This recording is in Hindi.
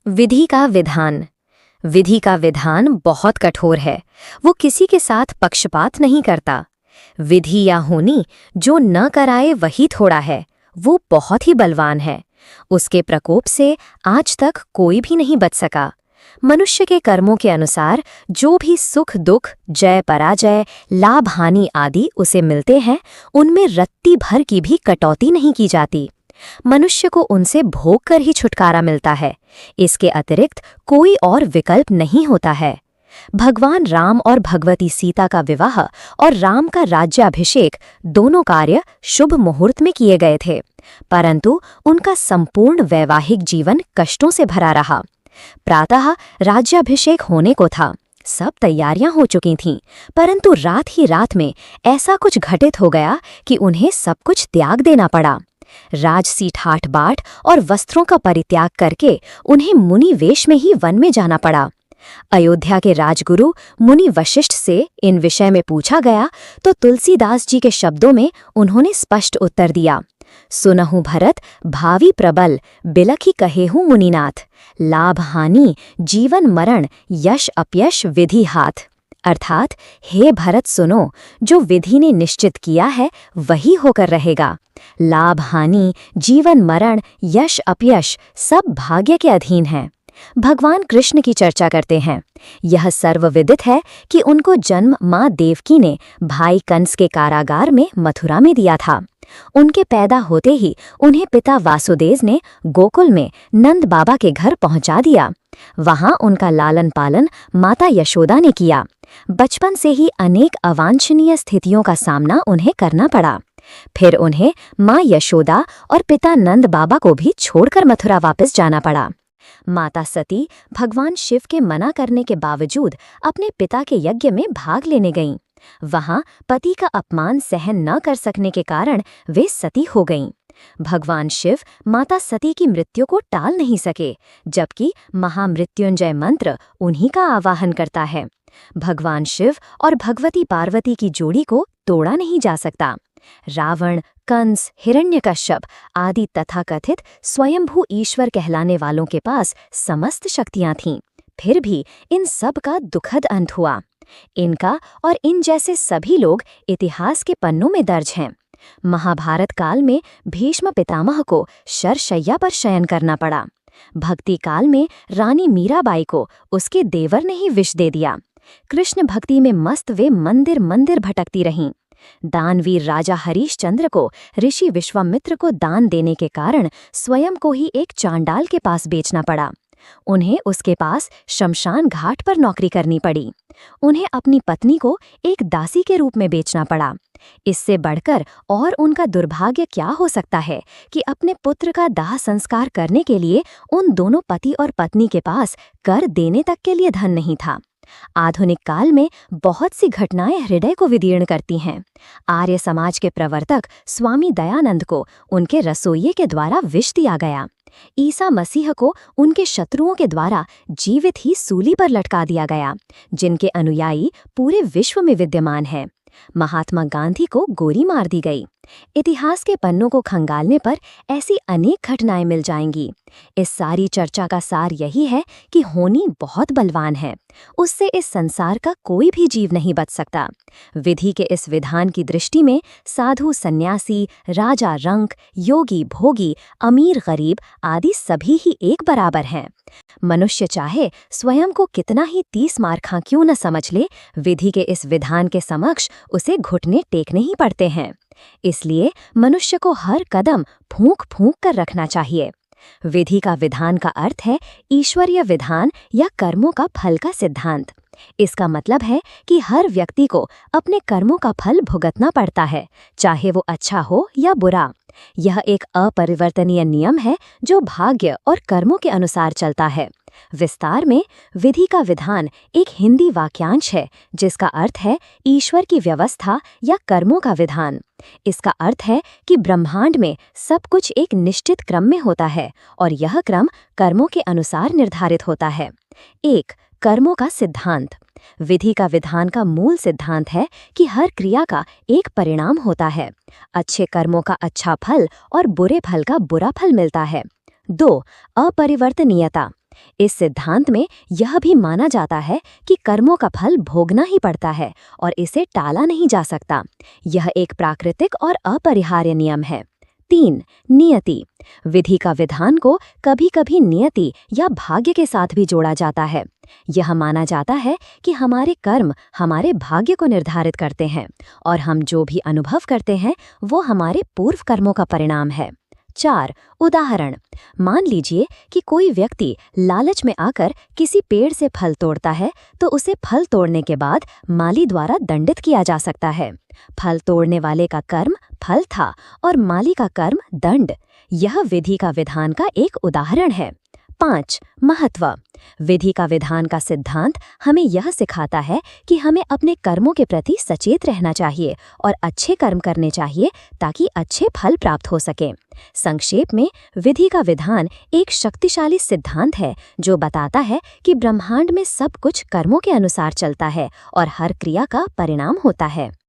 विधि का विधान। विधि का विधान बहुत कठोर है। वो किसी के साथ पक्षपात नहीं करता। विधि या होनी जो न कराए वही थोड़ा है, वो बहुत ही बलवान है। उसके प्रकोप से आज तक कोई भी नहीं बच सका। मनुष्य के कर्मों के अनुसार जो भी सुख दुख, जय पराजय, लाभ हानि आदि उसे मिलते हैं, उनमें रत्ती भर की भी कटौती नहीं की जाती। मनुष्य को उनसे भोग कर ही छुटकारा मिलता है। इसके अतिरिक्त कोई और विकल्प नहीं होता है। भगवान राम और भगवती सीता का विवाह और राम का राज्याभिषेक दोनों कार्य शुभ मुहूर्त में किए गए थे, परंतु उनका संपूर्ण वैवाहिक जीवन कष्टों से भरा रहा। प्रातः राज्याभिषेक होने को था, सब तैयारियां हो चुकी थीं, परंतु रात ही रात में ऐसा कुछ घटित हो गया कि उन्हें सब कुछ त्याग देना पड़ा। राजसी ठाठ बाट और वस्त्रों का परित्याग करके उन्हें मुनि वेश में ही वन में जाना पड़ा। अयोध्या के राजगुरु मुनि वशिष्ठ से इन विषय में पूछा गया तो तुलसीदास जी के शब्दों में उन्होंने स्पष्ट उत्तर दिया, सुनहु भरत भावी प्रबल, बिलखी कहेहु मुनिनाथ, लाभ हानि जीवन मरण यश अपयश विधि हाथ। अर्थात हे भरत सुनो, जो विधि ने निश्चित किया है वही होकर रहेगा। लाभ हानि जीवन मरण यश अपयश सब भाग्य के अधीन है। भगवान कृष्ण की चर्चा करते हैं। यह सर्वविदित है कि उनको जन्म माँ देवकी ने भाई कंस के कारागार में मथुरा में दिया था। उनके पैदा होते ही उन्हें पिता वासुदेव ने गोकुल में नंद बाबा के घर पहुंचा दिया। वहां उनका लालन पालन माता यशोदा ने किया। बचपन से ही अनेक अवांछनीय स्थितियों का सामना उन्हें करना पड़ा। फिर उन्हें माँ यशोदा और पिता नंद बाबा को भी छोड़कर मथुरा वापस जाना पड़ा। माता सती भगवान शिव के मना करने के बावजूद अपने पिता के यज्ञ में भाग लेने गईं। वहां पति का अपमान सहन न कर सकने के कारण वे सती हो गईं। भगवान शिव माता सती की मृत्यु को टाल नहीं सके, जबकि महामृत्युंजय मंत्र उन्हीं का आवाहन करता है। भगवान शिव और भगवती पार्वती की जोड़ी को तोड़ा नहीं जा सकता। रावण, कंस, हिरण्यकश्यप आदि तथाकथित स्वयंभू ईश्वर कहलाने वालों के पास समस्त शक्तियां थीं, फिर भी इन सब का दुखद अंत हुआ। इनका और इन जैसे सभी लोग इतिहास के पन्नों में दर्ज हैं। महाभारत काल में भीष्म पितामह को शरशय्या पर शयन करना पड़ा। भक्ति काल में रानी मीराबाई को उसके देवर ने ही विष दे दिया। कृष्ण भक्ति में मस्त वे मंदिर मंदिर भटकती रहीं। दानवीर राजा हरीशचंद्र को ऋषि विश्वामित्र को दान देने के कारण स्वयं को ही एक चांडाल के पास बेचना पड़ा। उन्हें उसके पास शमशान घाट पर नौकरी करनी पड़ी। उन्हें अपनी पत्नी को एक दासी के रूप में बेचना पड़ा। इससे बढ़कर और उनका दुर्भाग्य क्या हो सकता है कि अपने पुत्र का दाह संस्कार करने के लिए उन दोनों पति और पत्नी के पास कर देने तक के लिए धन नहीं था। आधुनिक काल में बहुत सी घटनाएं हृदय को विदीर्ण करती हैं। आर्य समाज के प्रवर्तक स्वामी दयानंद को उनके रसोइये के द्वारा विष दिया गया। ईसा मसीह को उनके शत्रुओं के द्वारा जीवित ही सूली पर लटका दिया गया, जिनके अनुयायी पूरे विश्व में विद्यमान हैं। महात्मा गांधी को गोली मार दी गई। इतिहास के पन्नों को खंगालने पर ऐसी अनेक घटनाएं मिल जाएंगी। इस सारी चर्चा का सार यही है कि होनी बहुत बलवान है। उससे इस संसार का कोई भी जीव नहीं बच सकता। विधि के इस विधान की दृष्टि में साधु सन्यासी, राजा रंक, योगी भोगी, अमीर गरीब आदि सभी ही एक बराबर हैं। मनुष्य चाहे स्वयं को कितना ही 30 मार्खा क्यों न समझ ले, विधि के इस विधान के समक्ष उसे घुटने टेकने ही पड़ते हैं। इसलिए मनुष्य को हर कदम फूंक फूंक कर रखना चाहिए। विधि का विधान का अर्थ है ईश्वरीय विधान या कर्मों का फल का सिद्धांत। इसका मतलब है कि हर व्यक्ति को अपने कर्मों का फल भुगतना पड़ता है, चाहे वो अच्छा हो या बुरा। यह एक अपरिवर्तनीय नियम है जो भाग्य और कर्मों के अनुसार चलता है। विस्तार में विधि का विधान एक हिंदी वाक्यांश है जिसका अर्थ है ईश्वर की व्यवस्था या कर्मों का विधान। इसका अर्थ है कि ब्रह्मांड में सब कुछ एक निश्चित क्रम में होता है और यह क्रम कर्मों के अनुसार निर्धारित होता है। 1. कर्मों का सिद्धांत। विधि का विधान का मूल सिद्धांत है कि हर क्रिया का एक परिणाम होता है। अच्छे कर्मों का अच्छा फल और बुरे फल का बुरा फल मिलता है। 2. अपरिवर्तनीयता। इस सिद्धांत में यह भी माना जाता है कि कर्मों का फल भोगना ही पड़ता है और इसे टाला नहीं जा सकता। यह एक प्राकृतिक और अपरिहार्य नियम है। 3. नियति। विधि का विधान को कभी-कभी नियति या भाग्य के साथ भी जोड़ा जाता है। यह माना जाता है कि हमारे कर्म हमारे भाग्य को निर्धारित करते हैं और हम जो भी अनुभव करते हैं वो हमारे पूर्व कर्मों का परिणाम है। 4. उदाहरण। मान लीजिए कि कोई व्यक्ति लालच में आकर किसी पेड़ से फल तोड़ता है तो उसे फल तोड़ने के बाद माली द्वारा दंडित किया जा सकता है। फल तोड़ने वाले का कर्म फल था और माली का कर्म दंड। यह विधि का विधान का एक उदाहरण है। 5. महत्व। विधि का विधान का सिद्धांत हमें यह सिखाता है कि हमें अपने कर्मों के प्रति सचेत रहना चाहिए और अच्छे कर्म करने चाहिए ताकि अच्छे फल प्राप्त हो सके। संक्षेप में, विधि का विधान एक शक्तिशाली सिद्धांत है जो बताता है कि ब्रह्मांड में सब कुछ कर्मों के अनुसार चलता है और हर क्रिया का परिणाम होता है।